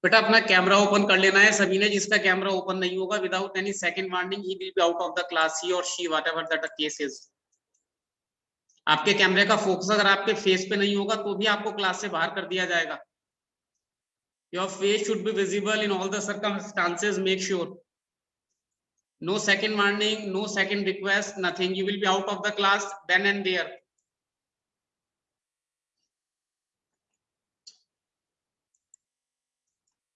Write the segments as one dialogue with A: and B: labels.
A: बेटा अपना camera open कर लेना है सभी ने, जिसका कैमरा ओपन नहीं होगा without any second warning he will be out of the class, he or she whatever that the case is. आपके कैमरे का फोकस अगर आपके फेस पे नहीं होगा तो भी आपको क्लास से बाहर कर दिया जाएगा। Your face should be visible in all the circumstances, make sure. No second warning, no second request, nothing, you will be out of the class then and there.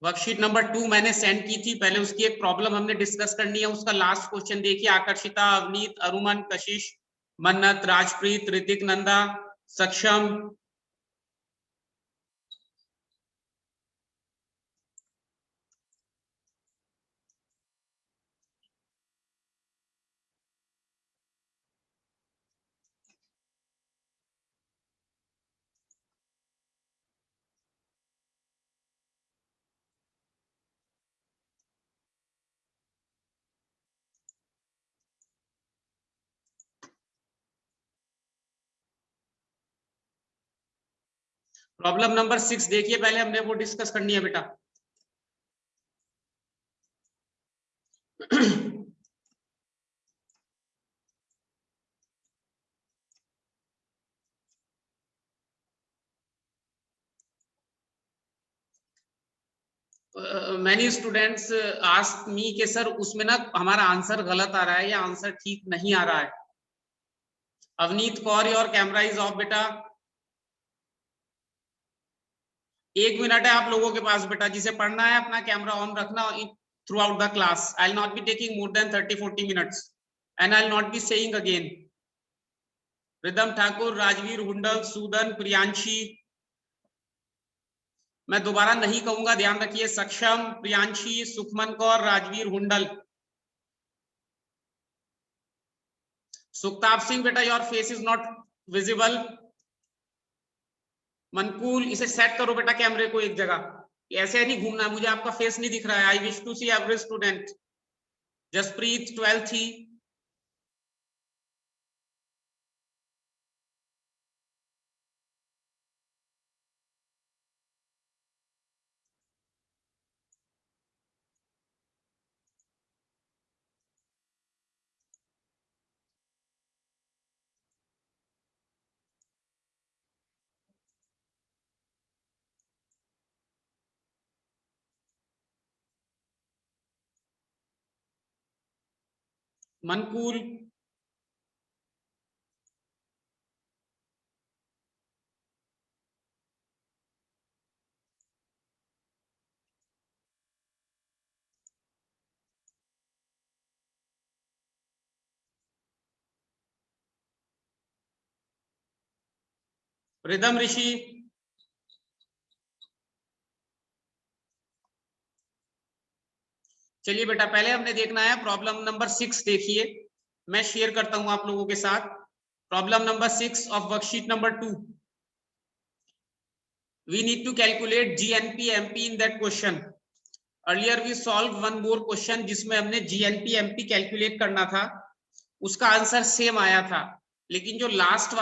A: Worksheet number 2 मैंने send की थी, पहले उसकी एक problem हमने discuss करनी है। उसका लास्ट क्वेश्चन देखिए, आकर्षिता, अवनीत, अरुमन, कशिश, मन्नत, राजप्रीत, ऋतिक, नंदा, सक्षम, प्रॉब्लम नंबर 6 देखिए, पहले हमने वो डिस्कस करनी है बेटा। मैनी स्टूडेंट्स आस्क मी के सर उसमें ना हमारा आंसर गलत आ रहा है या आंसर ठीक नहीं आ रहा है। Avneet Kaur, your camera is of बेटा। 1 मिनट है आप लोगों के पास बेटा, जिसे पढ़ना है अपना कैमरा ऑन रखना throughout the class. I will not be taking more than 30-40 minutes and I will not be saying again. Ridham Thakur, Rajveer Hundal, Sudan, Priyanshi, मैं दोबारा नहीं कहूंगा, ध्यान रखिए। सक्षम, प्रियांशी, सुखमन कौर, राजवीर हुंडल। सुखताप सिंह बेटा, your face is not visible. Mankhool, इसे सेट करो बेटा कैमरे को एक जगह, ऐसे नहीं घूमना, मुझे आपका फेस नहीं दिख रहा है। I wish to see every student. Jaspreet 12th ही। मनकूल, रिदम ऋषि, चलिए बेटा पहले हमने देखना है प्रॉब्लम नंबर 6। देखिए मैं शेयर करता हूं आप लोगों के साथ problem number 6 of worksheet number 2। we need to calculate GNP MP in that question. earlier we solved one more question जिसमें हमने GNP MP कैलकुलेट करना था, उसका आंसर सेम आया था, लेकिन जो लास्ट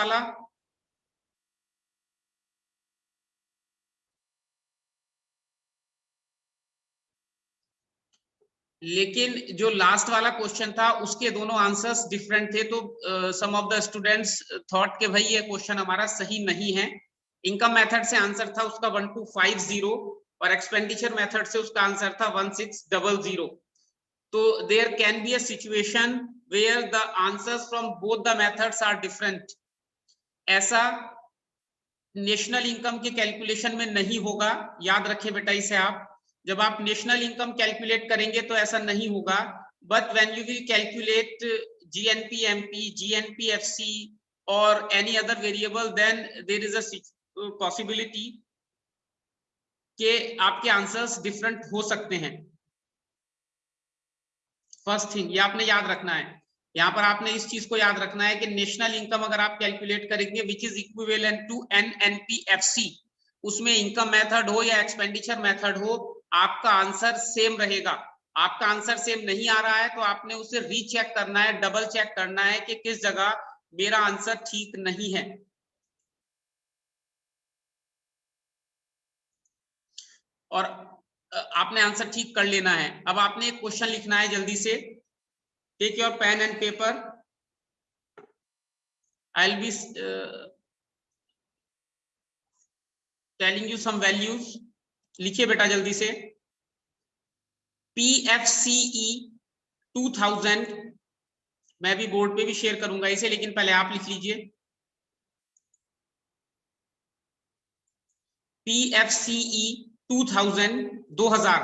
A: वाला क्वेश्चन था उसके दोनों आंसर्स डिफरेंट थे। तो सम ऑफ द स्टूडेंट्स थॉट के भाई ये क्वेश्चन हमारा सही नहीं है। इनकम मेथड से आंसर था उसका 1250 और एक्सपेंडिचर मेथड से उसका आंसर था 1600। तो there can be a situation where the answers from both the methods are different. ऐसा नेशनल इनकम के कैलकुलेशन में नहीं होगा, याद रखें बेटा इसे आप। जब आप नेशनल इनकम कैलकुलेट करेंगे तो ऐसा नहीं होगा, but when you will calculate GNP MP, GNP FC और any other variable, then there is a possibility कि आपके आंसर्स डिफरेंट हो सकते हैं। फर्स्ट थिंग ये आपने याद रखना है, यहाँ पर आपने इस चीज को याद रखना है कि नेशनल इनकम अगर आप कैलकुलेट करेंगे which is equivalent to NNPFC, उसमें इनकम मेथड हो या एक्सपेंडिचर मेथड हो, आपका आंसर सेम रहेगा। आपका आंसर सेम नहीं आ रहा है तो आपने उसे रीचेक करना है, डबल चेक करना है कि किस जगह मेरा आंसर ठीक नहीं है। और आपने आंसर ठीक कर लेना है। अब आपने एक क्वेश्चन लिखना है जल्दी से। Take your pen and paper, I'll be telling you some values. लिखिए बेटा जल्दी से। PFCE 2000, मैं भी बोर्ड पे भी शेयर करूंगा इसे, लेकिन पहले आप लिख लीजिए। PFCE 2000,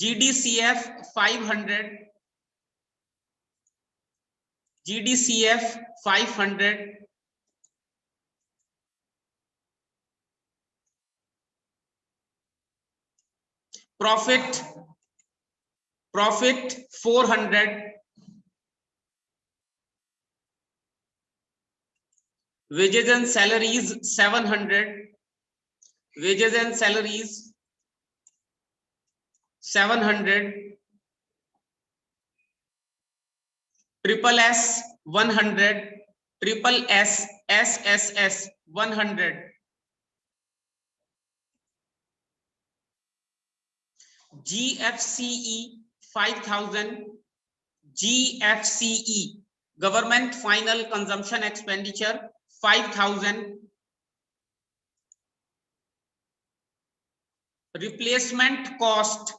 A: GDCF 500, GDCF 500, profit 400, wages and salaries 700, wages and salaries 700, triple S 100, triple SSS 100, GFCE 5000, GFCE Government Final Consumption Expenditure 5000, replacement cost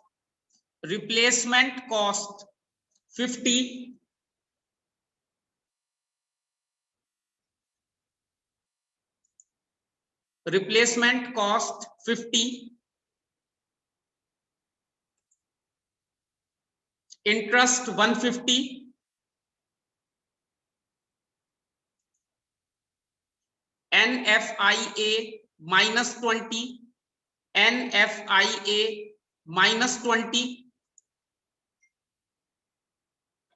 A: 50, replacement cost 50, interest 150, NFIA minus 20, NFIA minus 20,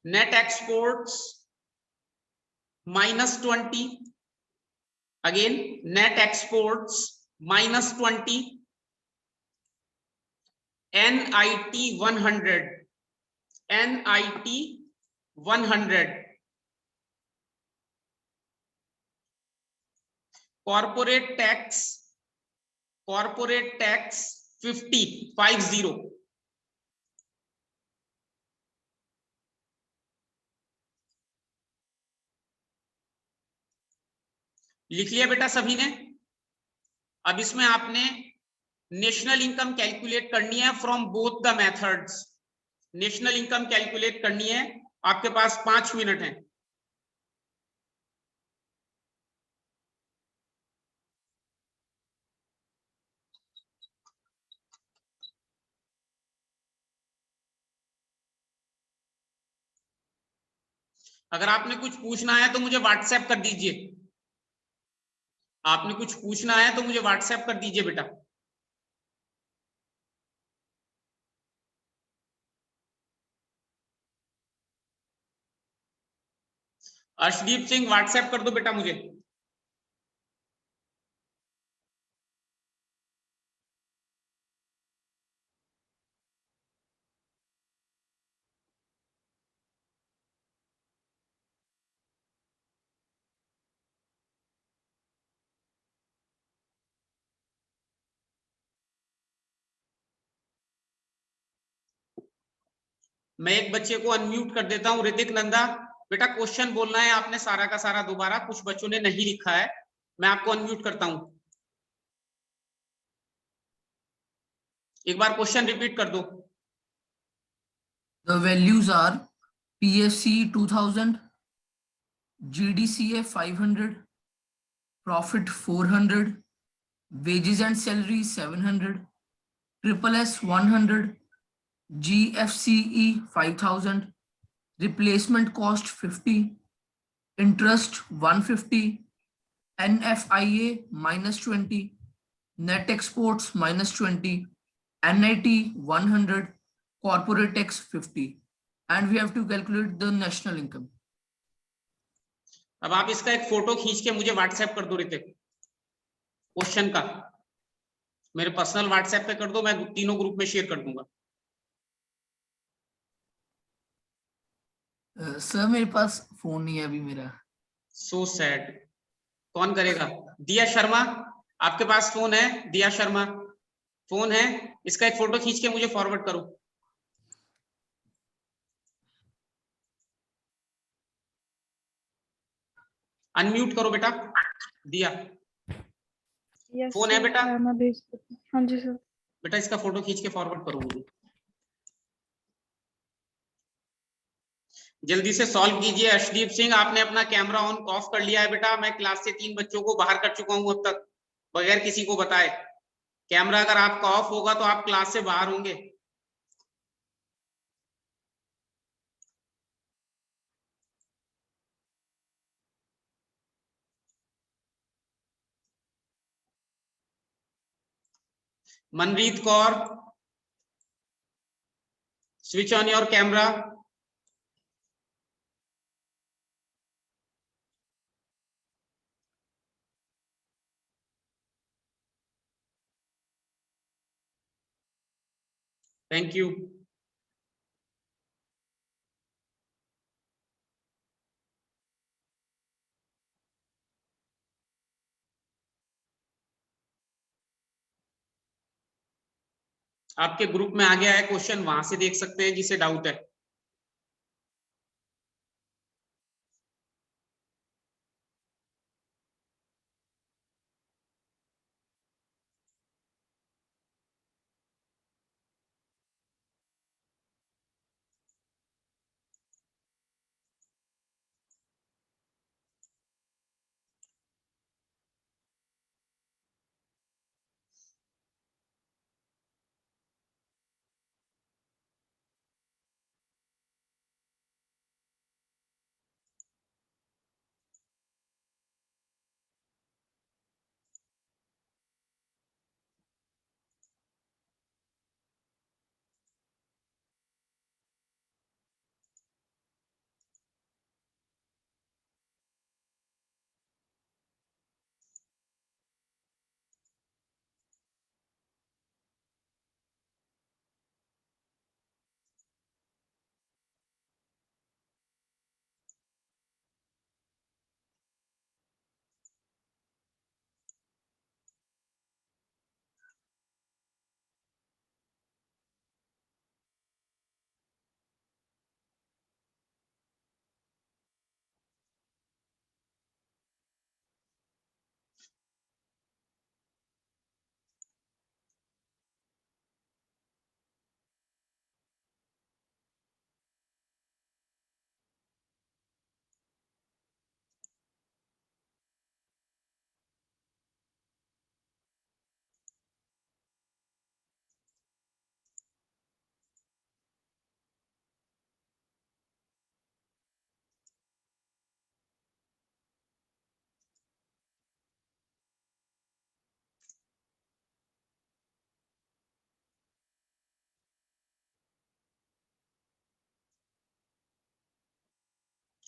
A: net exports minus 20, again net exports minus 20, NIT 100, NIT 100, corporate tax 50, 50, लिख लिया बेटा सभी ने। अब इसमें आपने national income calculate करनी है from both the methods. National income calculate करनी है, आपके पास 5 मिनट हैं। अगर आपने कुछ पूछना है तो मुझे व्हाट्सएप कर दीजिए। आपने कुछ पूछना है तो मुझे व्हाट्सएप कर दीजिए बेटा। अर्शदीप सिंह व्हाट्सएप कर दो बेटा मुझे। मैं एक बच्चे को अनम्यूट कर देता हूं, ऋतिक नंदा। बेटा क्वेश्चन बोलना है आपने सारा का सारा दोबारा, कुछ बच्चों ने नहीं लिखा है। मैं आपको अनम्यूट करता हूं, एक बार क्वेश्चन रिपीट कर दो।
B: The values are PFC 2000, GDCA 500, profit 400, wages and salary 700, triple S 100, GFCE 5000, replacement cost 50, interest 150, NFIA minus 20, net exports -20, NIT 100, corporate tax 50, and we have to calculate the national income.
A: अब आप इसका एक photo खींच के मुझे WhatsApp कर दो Hrithik, question का मेरे पर्सनल व्हाट्सएप पे कर दो, मैं तीनों ग्रुप में शेयर कर दूंगा।
B: सर मेरे पास फोन नहीं है अभी मेरा।
A: So sad. कौन करेगा? दिया शर्मा, आपके पास फोन है? दिया शर्मा फोन है, इसका एक फोटो खींच के मुझे फॉरवर्ड करो। अनम्यूट करो बेटा। दिया फोन है बेटा?
C: मैं भेज देती हूँ। हाँ जी सर।
A: बेटा इसका फोटो खींच के फॉरवर्ड करो मुझे, जल्दी से सॉल्व कीजिए। अर्शदीप सिंह, आपने अपना कैमरा ऑन ऑफ कर लिया है बेटा? मैं क्लास से 3 बच्चों को बाहर कर चुका हूं अब तक बगैर किसी को बताए। कैमरा अगर आपका ऑफ होगा तो आप क्लास से बाहर होंगे। Manreet Kaur, switch on your camera. Thank you. आपके ग्रुप में आ गया है क्वेश्चन, वहां से देख सकते हैं जिसे डाउट है।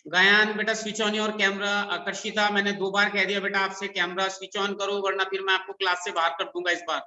A: गायन बेटा स्विच ऑन योर कैमरा। आकर्षिता, मैंने 2 बार कह दिया बेटा आपसे कैमरा स्विच ऑन करो, वरना फिर मैं आपको क्लास से बाहर कर दूंगा इस बार।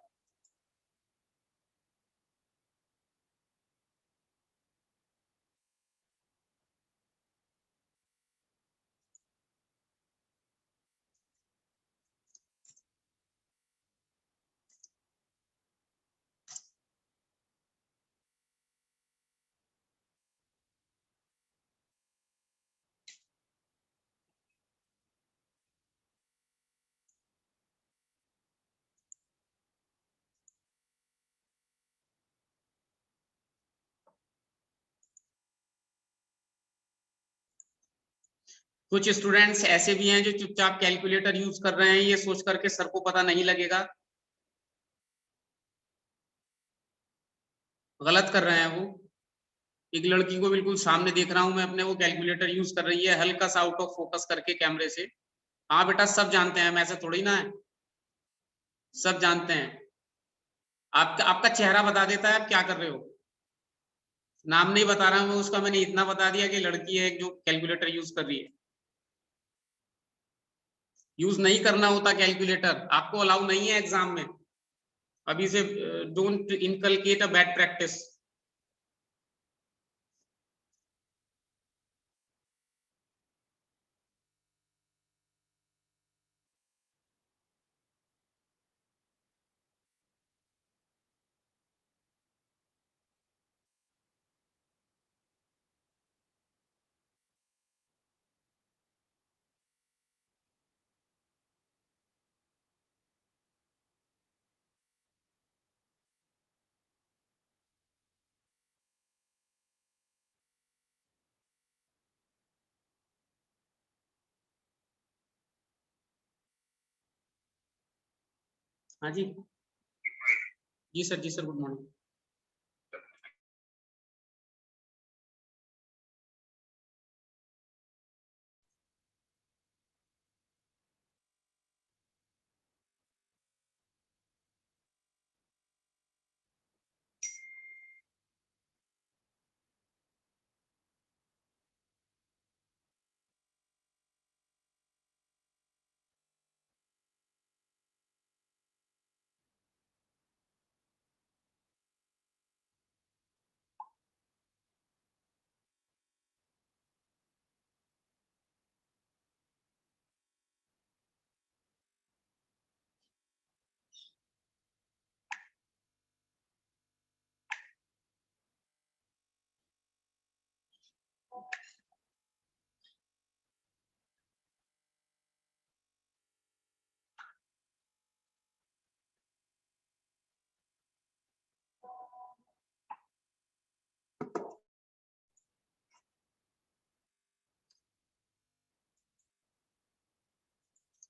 A: कुछ स्टूडेंट्स ऐसे भी हैं जो चुपचाप कैलकुलेटर यूज कर रहे हैं, ये सोच करके सर को पता नहीं लगेगा। गलत कर रहे हैं वो। एक लड़की को बिल्कुल सामने देख रहा हूं मैं अपने, वो कैलकुलेटर यूज कर रही है हल्का सा आउट ऑफ फोकस करके कैमरे से। हाँ बेटा सब जानते हैं, हम ऐसा थोड़ी ना है। सब जानते हैं। आपका आपका चेहरा बता देता है आप क्या कर रहे हो। नाम नहीं बता रहा मैं उसका, मैंने इतना बता दिया कि लड़की है जो कैलकुलेटर यूज कर रही है। यूज नहीं करना होता कैलकुलेटर, आपको अलाउ नहीं है एग्जाम में। अभी से don't inculcate a bad practice. हाँ जी, जी सर, जी sir, good morning.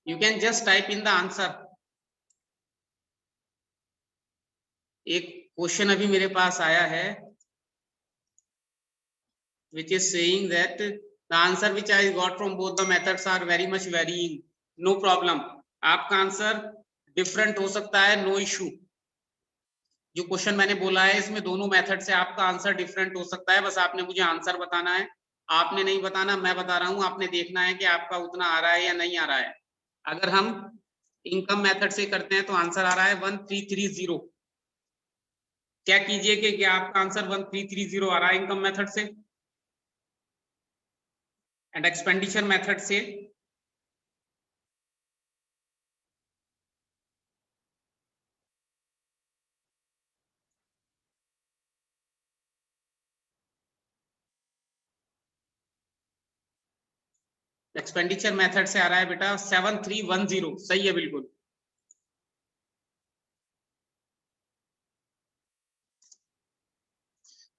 A: You can just type in the answer. एक क्वेश्चन अभी मेरे पास आया है which is saying that the answer which I got from both the methods are very much varying. No problem. आपका answer different हो सकता है, no issue. जो क्वेश्चन मैंने बोला है इसमें दोनों मेथड से आपका आंसर डिफरेंट हो सकता है, बस आपने मुझे आंसर बताना है। आपने नहीं बताना, मैं बता रहा हूं, आपने देखना है कि आपका उतना आ रहा है या नहीं आ रहा है। अगर हम इनकम मेथड से करते हैं तो आंसर आ रहा है 1330। क्या कीजिए कि क्या आपका आंसर 1330 आ रहा है इनकम मेथड से, एंड एक्सपेंडिचर मेथड से एक्सपेंडिचर मेथड से आ रहा है बेटा 7310। सही है बिल्कुल।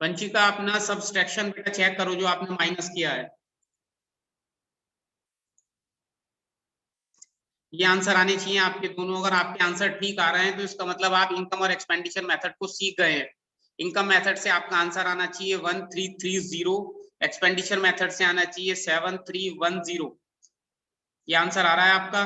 A: वंशिका अपना सब्सट्रैक्शन बेटा चेक करो जो आपने माइनस किया है। ये आंसर आने चाहिए आपके दोनों। अगर आपके आंसर ठीक आ रहे हैं तो इसका मतलब आप इनकम और एक्सपेंडिचर मेथड को सीख गए हैं। इनकम मेथड से आपका आंसर आना चाहिए 1330, एक्सपेंडिचर मेथड से आना चाहिए 7310। ये आंसर आ रहा है आपका।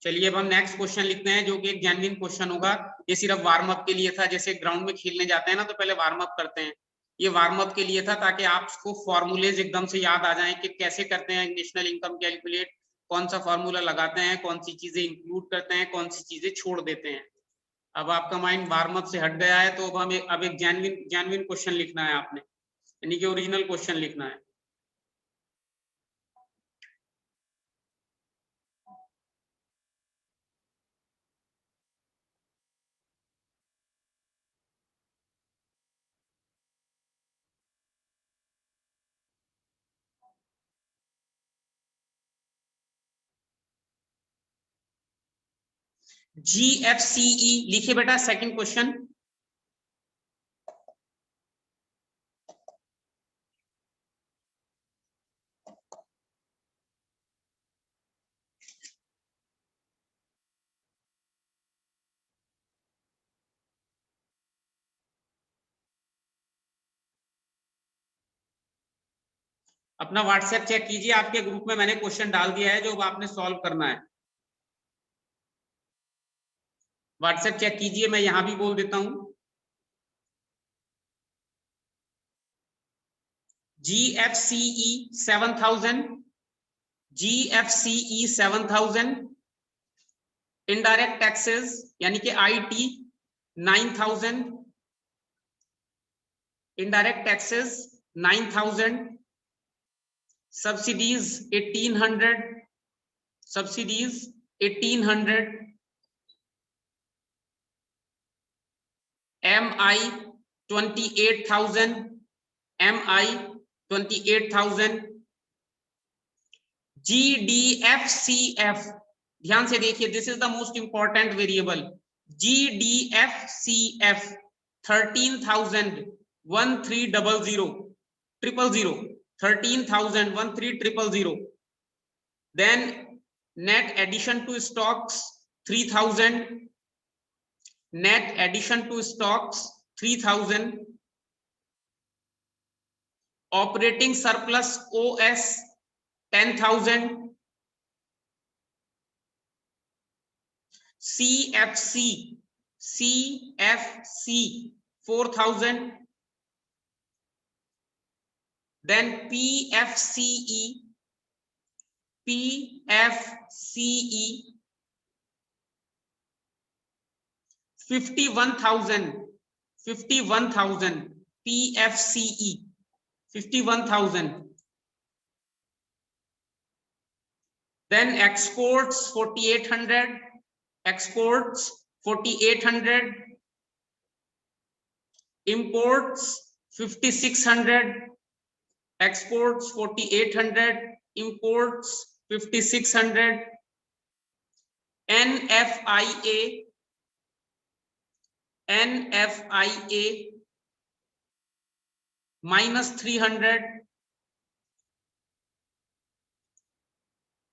A: चलिए अब हम नेक्स्ट क्वेश्चन लिखते हैं जो कि एक जेन्युइन क्वेश्चन होगा। ये सिर्फ वार्म अप के लिए था, जैसे ग्राउंड में खेलने जाते हैं ना तो पहले वार्म अप करते हैं। ये वार्म अप के लिए था ताकि आपको फॉर्मूलेज एकदम से याद आ जाएं कि कैसे करते हैं नेशनल इनकम कैलकुलेट, कौन सा फॉर्मूला लगाते हैं, कौन सी चीजें इंक्लूड करते हैं, कौन सी चीजें छोड़ देते हैं। अब आपका माइंड वार्म अप से हट गया है तो अब हमें अब एक जेन्युइन क्वेश्चन लिखना है आपने, यानी कि ओरिजिनल क्वेश्चन लिखना है। GFCE लिखिए बेटा सेकंड क्वेश्चन। अपना व्हाट्सएप चेक कीजिए, आपके ग्रुप में मैंने क्वेश्चन डाल दिया है जो आपने सॉल्व करना है। व्हाट्सएप चेक कीजिए, मैं यहां भी बोल देता हूं। GFCE 7000, GFCE 7000, इनडायरेक्ट टैक्सेस यानी कि IT 9000, indirect taxes 9000, subsidies 1800, subsidies 1800, MI 28,000, MI 28,000, GDFCF, ध्यान से देखिए, this is the most important variable. GDFCF 13,000 1300 000, 13,000 1300। Then net addition to stocks 3,000, net addition to stocks 3,000, operating surplus OS 10,000, CFC 4,000, then PFCE 51,000, 51,000, PFCE 51,000. Then exports 4,800, exports 4,800, imports 5,600, exports 4,800, imports 5,600, NFIA -300,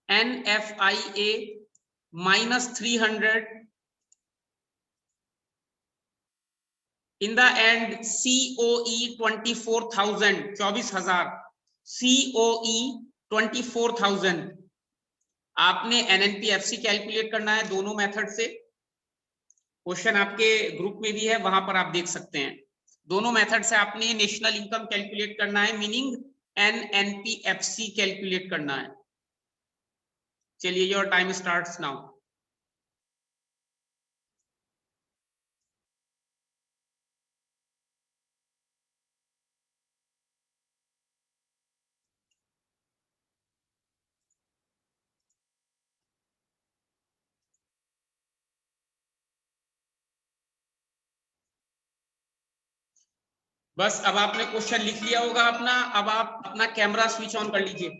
A: NFIA -300. In the end, COE 24,000, 24,000, COE 24,000. आपने NNP-FC calculate करना है दोनों method से। Question आपके group में भी है, वहां पर आप देख सकते हैं। दोनों मेथड से आपने नेशनल इनकम कैलकुलेट करना है, मीनिंग NNP-FC कैलकुलेट करना है। चलिए, योर टाइम स्टार्ट्स नाउ। बस अब आपने क्वेश्चन लिख लिया होगा अपना। अब आप अपना कैमरा स्विच ऑन कर लीजिए।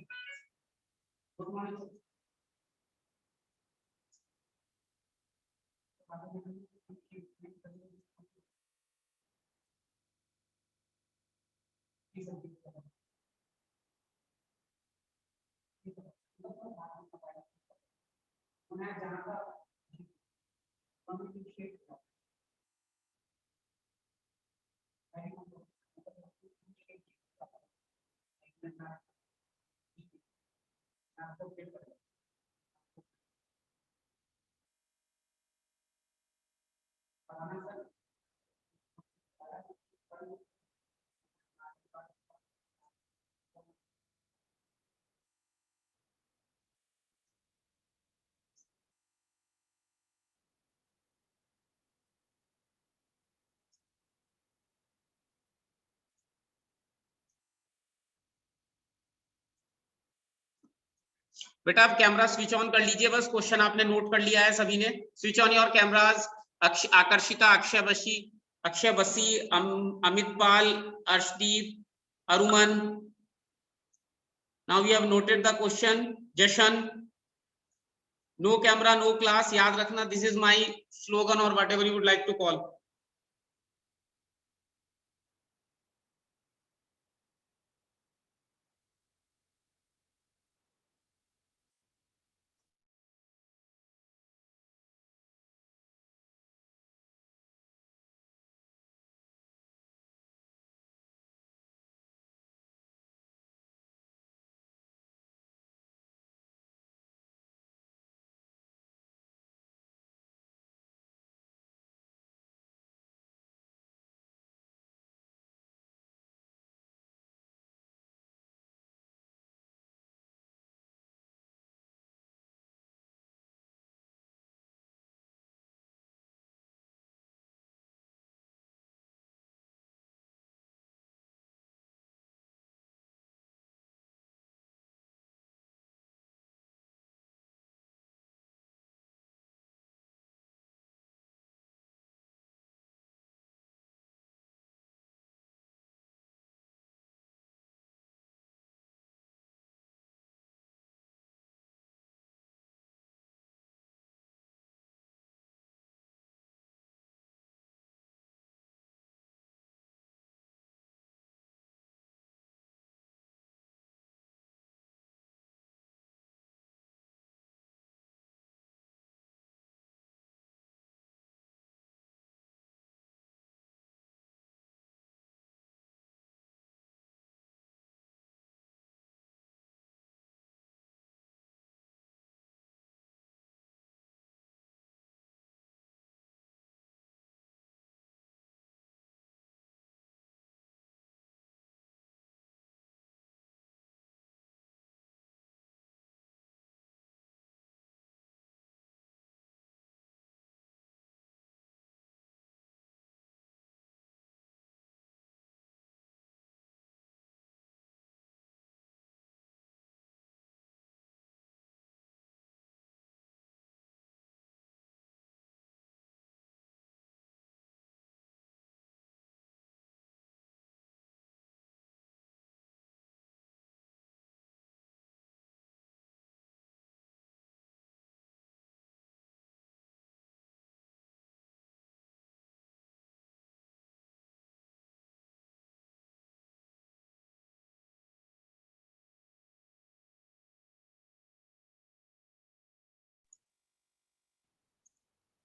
A: बेटा आप कैमरा स्विच ऑन कर लीजिए। बस क्वेश्चन आपने नोट कर लिया है सभी ने। Switch on your cameras. Akarshita, Akshay Bassi, Amit Pal, Arshdeep, अरुमन। Now we have noted the question. Jashan, no camera no class, याद रखना, this is my slogan or whatever you would like to call.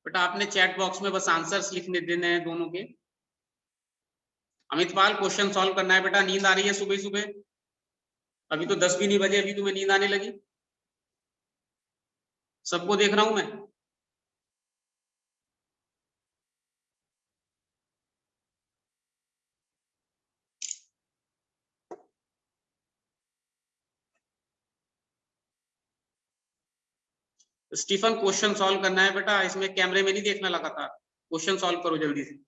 A: बेटा आपने चैट बॉक्स में बस आंसर्स लिखने देने हैं दोनों के। अमितपाल क्वेश्चन सॉल्व करना है बेटा, नींद आ रही है सुबह सुबह, अभी तो 10 भी नहीं बजे, अभी तुम्हें नींद आने लगी। सबको देख रहा हूं मैं। स्टीफन क्वेश्चन सॉल्व करना है बेटा, इसमें कैमरे में नहीं देखना लगातार, क्वेश्चन सॉल्व करो जल्दी से।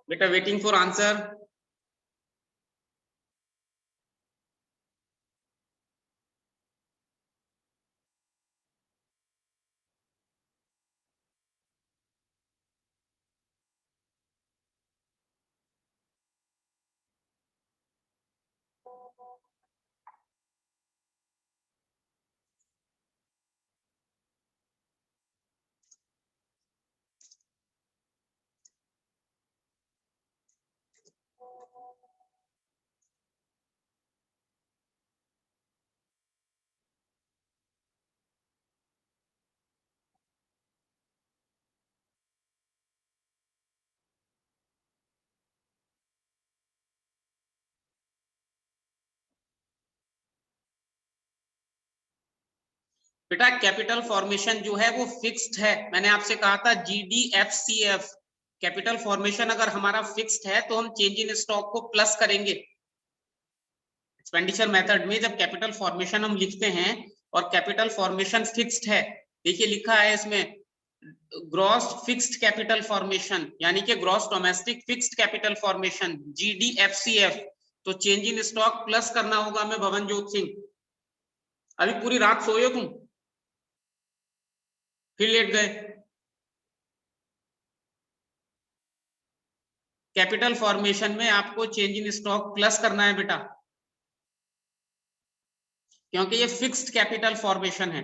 A: बेटा वेटिंग फॉर आंसर। बेटा कैपिटल फॉर्मेशन जो है वो फिक्स्ड है, मैंने आपसे कहा था GDFCF। कैपिटल फॉर्मेशन अगर हमारा फिक्स्ड है तो हम चेंज इन स्टॉक को प्लस करेंगे। एक्सपेंडिचर मेथड में जब कैपिटल फॉर्मेशन हम लिखते हैं और कैपिटल फॉर्मेशन फिक्स्ड है, देखिए लिखा है इसमें ग्रॉस फिक्स्ड कैपिटल फॉर्मेशन, यानी कि gross domestic fixed capital formation GDFCF, तो चेंज इन स्टॉक प्लस करना होगा। मैं भवनजोत सिंह, अभी पूरी रात सोए हो तुम, फिर लेट गए। कैपिटल फॉर्मेशन में आपको चेंज इन स्टॉक प्लस करना है बेटा, क्योंकि ये फिक्स्ड कैपिटल फॉर्मेशन है।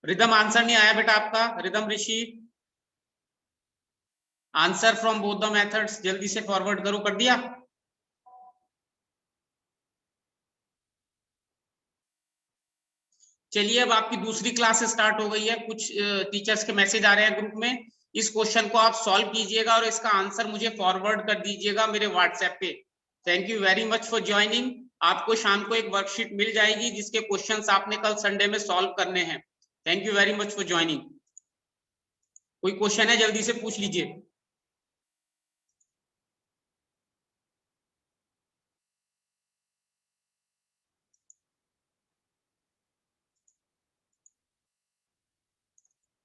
A: रिदम आंसर नहीं आया बेटा आपका, rhythm Rishi. Answer from both the methods जल्दी से फॉरवर्ड करो, कर दिया? चलिए अब आपकी दूसरी क्लास स्टार्ट हो गई है, कुछ टीचर्स के मैसेज आ रहे हैं ग्रुप में। इस क्वेश्चन को आप सॉल्व कीजिएगा और इसका आंसर मुझे फॉरवर्ड कर दीजिएगा मेरे व्हाट्सएप पे। Thank you very much for joining. आपको शाम को एक वर्कशीट मिल जाएगी जिसके क्वेश्चंस आपने कल संडे में सॉल्व करने हैं। Thank you very much for joining. कोई क्वेश्चन है जल्दी से पूछ लीजिए।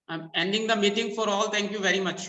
A: I'm ending the meeting for all. Thank you very much.